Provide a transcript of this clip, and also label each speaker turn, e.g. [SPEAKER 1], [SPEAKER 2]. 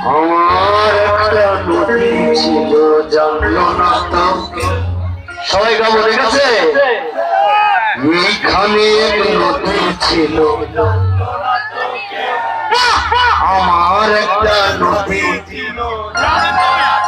[SPEAKER 1] আমার একটা নদী ছিল জানলো না তো সবাই গাবো ঠিক আছে এইখানে এক নদী ছিল আমার একটা